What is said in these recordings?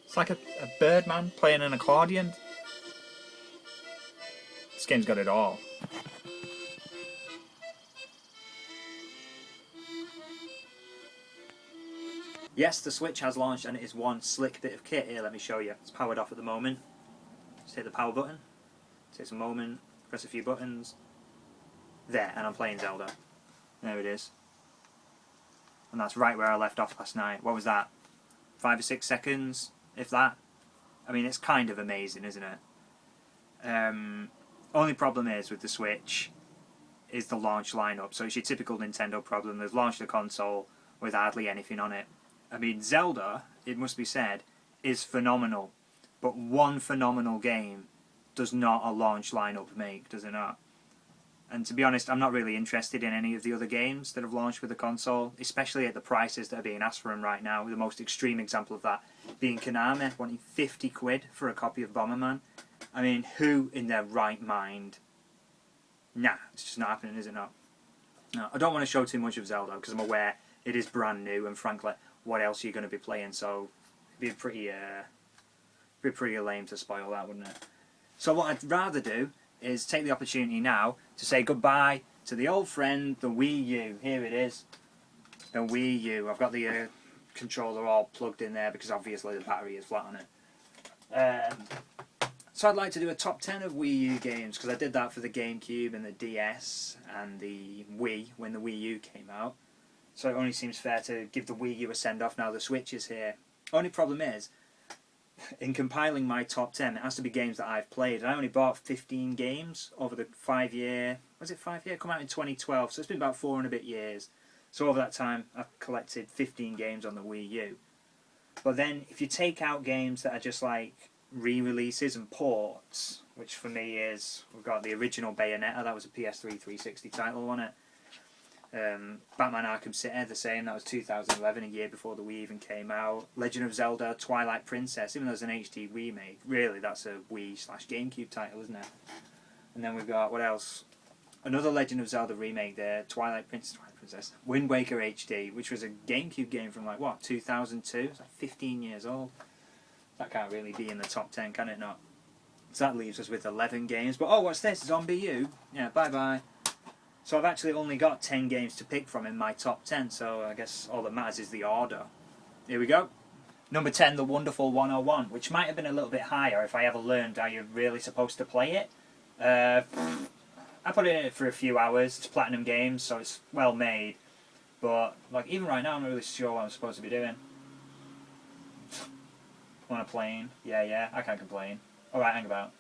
It's like a bird man playing an accordion. This game's got it all. Yes, the Switch has launched and it is one slick bit of kit. Here, let me show you. It's powered off at the moment. Just hit the power button. Takes a moment, press a few buttons. There, and I'm playing Zelda. There it is. And that's right where I left off last night. What was that? 5 or 6 seconds, if that. I mean, it's kind of amazing, isn't it? Only problem is with the Switch is the launch lineup. So it's your typical Nintendo problem. They've launched the console with hardly anything on it. I mean, Zelda, it must be said, is phenomenal. But one phenomenal game does not a launch lineup make, does it not? And to be honest, I'm not really interested in any of the other games that have launched with the console, especially at the prices that are being asked for them right now. The most extreme example of that being Konami wanting 50 quid for a copy of Bomberman. I mean, who in their right mind? Nah, it's just not happening, is it not? No, I don't want to show too much of Zelda because I'm aware it is brand new, and frankly, what else are you going to be playing? So it'd be pretty lame to spoil that, wouldn't it? So what I'd rather do is take the opportunity now to say goodbye to the old friend, the Wii U. Here it is, the Wii U. I've got the controller all plugged in there because obviously the battery is flat on it. So I'd like to do a top 10 of Wii U games because I did that for the GameCube and the DS and the Wii when the Wii U came out. So it only seems fair to give the Wii U a send-off now the Switch is here. Only problem is, in compiling my top 10, it has to be games that I've played. And I only bought 15 games over the 5-year... Was it 5 year? Come out in 2012, so it's been about 4 and a bit years. So over that time, I've collected 15 games on the Wii U. But then, if you take out games that are just like re-releases and ports, which for me is... We've got the original Bayonetta, that was a PS3 360 title, wasn't it? Batman Arkham City, the same, that was 2011, a year before the Wii even came out. Legend of Zelda Twilight Princess, even though it's an HD remake, really that's a Wii/GameCube title, isn't it? And then we've got, what else? Another Legend of Zelda remake there, Twilight Princess, Wind Waker HD, which was a GameCube game from like, what, 2002? It's like 15 years old. That can't really be in the top 10, can it not? So that leaves us with 11 games, but oh, what's this? Zombie U? Yeah, bye-bye. So I've actually only got 10 games to pick from in my top 10, so I guess all that matters is the order. Here we go. Number 10, The Wonderful 101, which might have been a little bit higher if I ever learned how you're really supposed to play it. I put it in for a few hours. It's Platinum Games, so it's well made. But like even right now, I'm not really sure what I'm supposed to be doing. On a plane. Yeah, I can't complain. Alright, hang about.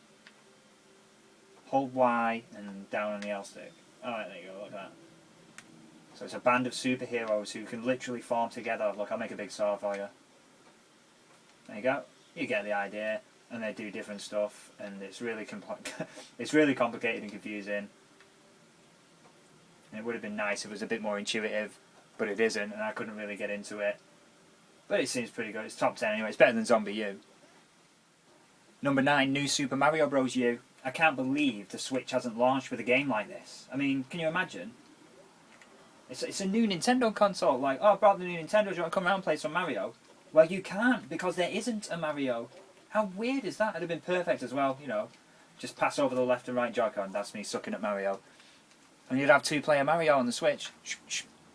Hold Y and down on the L stick. Alright, there you go, look at that. So it's a band of superheroes who can literally form together. Look, I'll make a big sword for you. There you go. You get the idea. And they do different stuff, and it's really it's really complicated and confusing. And it would have been nice if it was a bit more intuitive, but it isn't, and I couldn't really get into it. But it seems pretty good. It's top 10 anyway. It's better than Zombie U. Number 9, New Super Mario Bros. U. I can't believe the Switch hasn't launched with a game like this. I mean, can you imagine? It's a new Nintendo console. Like, oh, I brought the new Nintendo. Do you want to come around and play some Mario? Well, you can't, because there isn't a Mario. How weird is that? It'd have been perfect as well, you know. Just pass over the left and right Joy-Con. That's me sucking at Mario. And you'd have 2-player Mario on the Switch.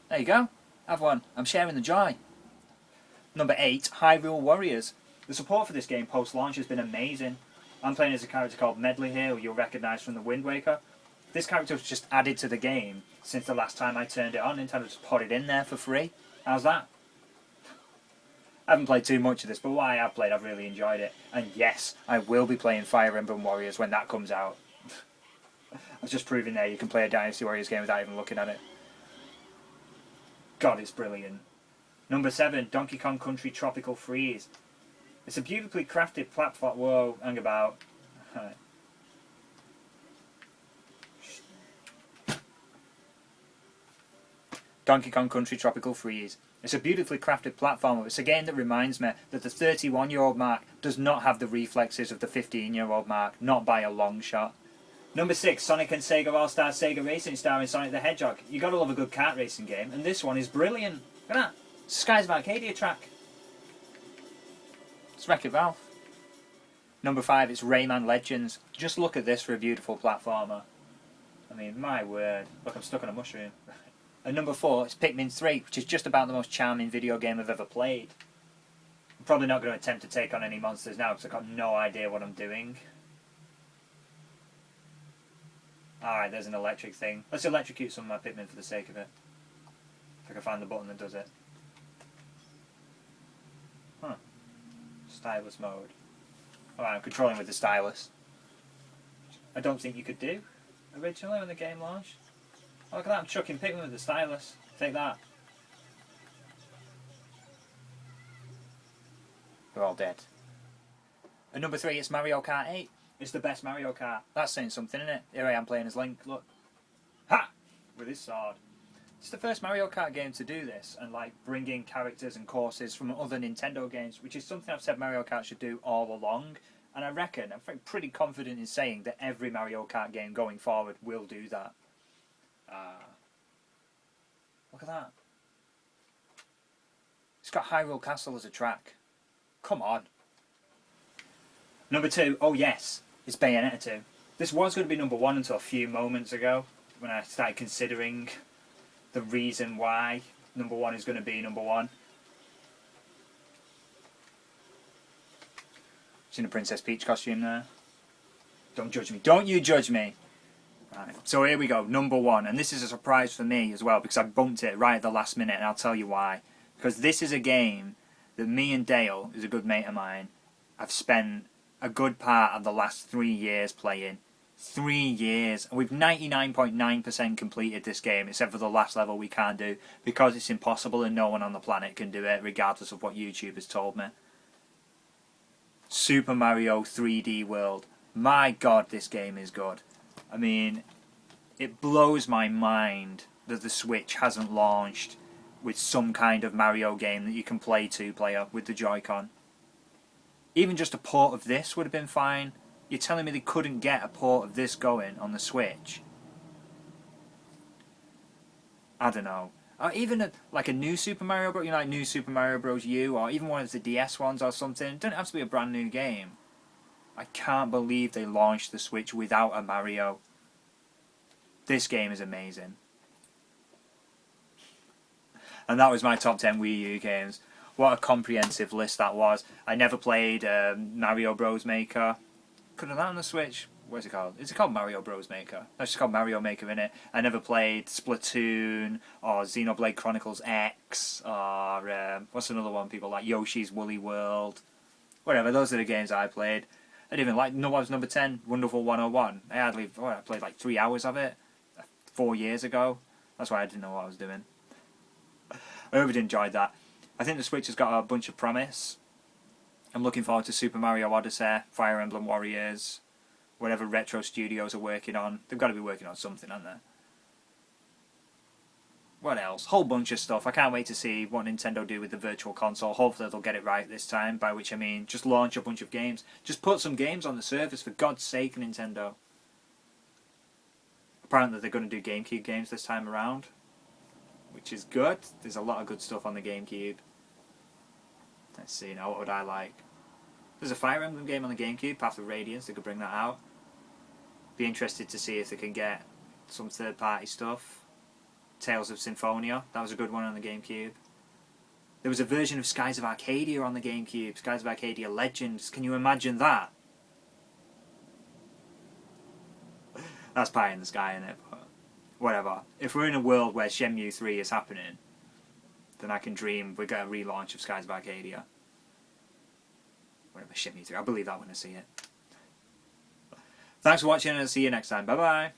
There you go. Have one. I'm sharing the joy. Number 8, Hyrule Warriors. The support for this game post-launch has been amazing. I'm playing as a character called Medley here, who you'll recognise from the Wind Waker. This character was just added to the game since the last time I turned it on. Nintendo just put it in there for free. How's that? I haven't played too much of this, but what I have played, I've really enjoyed it. And yes, I will be playing Fire Emblem Warriors when that comes out. I was just proving there you can play a Dynasty Warriors game without even looking at it. God, it's brilliant. Number 7, Donkey Kong Country Tropical Freeze. It's a beautifully crafted platform. Whoa, hang about. Right. Donkey Kong Country Tropical Freeze. It's a beautifully crafted platformer. It's a game that reminds me that the 31-year-old Mark does not have the reflexes of the 15-year-old Mark, not by a long shot. Number 6, Sonic and Sega All-Star Sega Racing starring Sonic the Hedgehog. You gotta love a good kart racing game, and this one is brilliant. Look at that. Skies of Arcadia track. It's Wreck-It Ralph. Number 5, it's Rayman Legends. Just look at this for a beautiful platformer. I mean, my word. Look, I'm stuck on a mushroom. And number 4, it's Pikmin 3, which is just about the most charming video game I've ever played. I'm probably not going to attempt to take on any monsters now because I've got no idea what I'm doing. Alright, there's an electric thing. Let's electrocute some of my Pikmin for the sake of it. If I can find the button that does it. Huh. Stylus mode. Alright, I'm controlling with the stylus. I don't think you could do originally when the game launched. Oh, look at that, I'm chucking Pikmin with the stylus. Take that. They're all dead. And number 3, it's Mario Kart 8. It's the best Mario Kart. That's saying something, isn't it? Here I am playing as Link, look. Ha! With his sword. It's the first Mario Kart game to do this, and like bring in characters and courses from other Nintendo games, which is something I've said Mario Kart should do all along. And I reckon, I'm pretty confident in saying that every Mario Kart game going forward will do that. Look at that. It's got Hyrule Castle as a track. Come on. Number 2, oh yes, it's Bayonetta 2. This was going to be number 1 until a few moments ago, when I started considering the reason why number 1 is going to be number 1. Seen a Princess Peach costume there? Don't judge me. Don't you judge me! Right, so here we go, number 1. And this is a surprise for me as well, because I bumped it right at the last minute, and I'll tell you why. Because this is a game that me and Dale, who's a good mate of mine, have spent a good part of the last 3 years playing. 3 years. And we've 99.9% completed this game, except for the last level we can't do, because it's impossible and no one on the planet can do it, regardless of what YouTube has told me. Super Mario 3D World. My god, this game is good. I mean, it blows my mind that the Switch hasn't launched with some kind of Mario game that you can play 2-player with the Joy-Con. Even just a port of this would have been fine. You're telling me they couldn't get a port of this going on the Switch? I don't know. Even like a new Super Mario Bros. You know, like New Super Mario Bros. U, or even one of the DS ones or something. It doesn't have to be a brand new game. I can't believe they launched the Switch without a Mario. This game is amazing. And that was my top 10 Wii U games. What a comprehensive list that was. I never played Mario Bros. Maker. Could have that on the Switch. What's it called? Is it called Mario Bros. Maker? That's just called Mario Maker, innit? I never played Splatoon, or Xenoblade Chronicles X, or what's another one people like? Yoshi's Woolly World. Whatever, those are the games I played. I didn't even like, no, what was number 10? Wonderful 101. I played like 3 hours of it 4 years ago. That's why I didn't know what I was doing. I hope you enjoyed that. I think the Switch has got a bunch of promise. I'm looking forward to Super Mario Odyssey, Fire Emblem Warriors, whatever Retro Studios are working on. They've got to be working on something, haven't they? What else? Whole bunch of stuff. I can't wait to see what Nintendo do with the Virtual Console. Hopefully they'll get it right this time, by which I mean just launch a bunch of games. Just put some games on the surface, for God's sake, Nintendo. Apparently they're going to do GameCube games this time around, which is good. There's a lot of good stuff on the GameCube. Let's see now, what would I like? There's a Fire Emblem game on the GameCube, Path of Radiance, they could bring that out. Be interested to see if they can get some third-party stuff. Tales of Symphonia, that was a good one on the GameCube. There was a version of Skies of Arcadia on the GameCube, Skies of Arcadia Legends, can you imagine that? That's pie in the sky, isn't it? But whatever. If we're in a world where Shenmue 3 is happening, then I can dream we get a relaunch of Skies of Arcadia. Whatever, Shenmue 3, I'll believe that when I see it. Thanks for watching and I'll see you next time. Bye bye!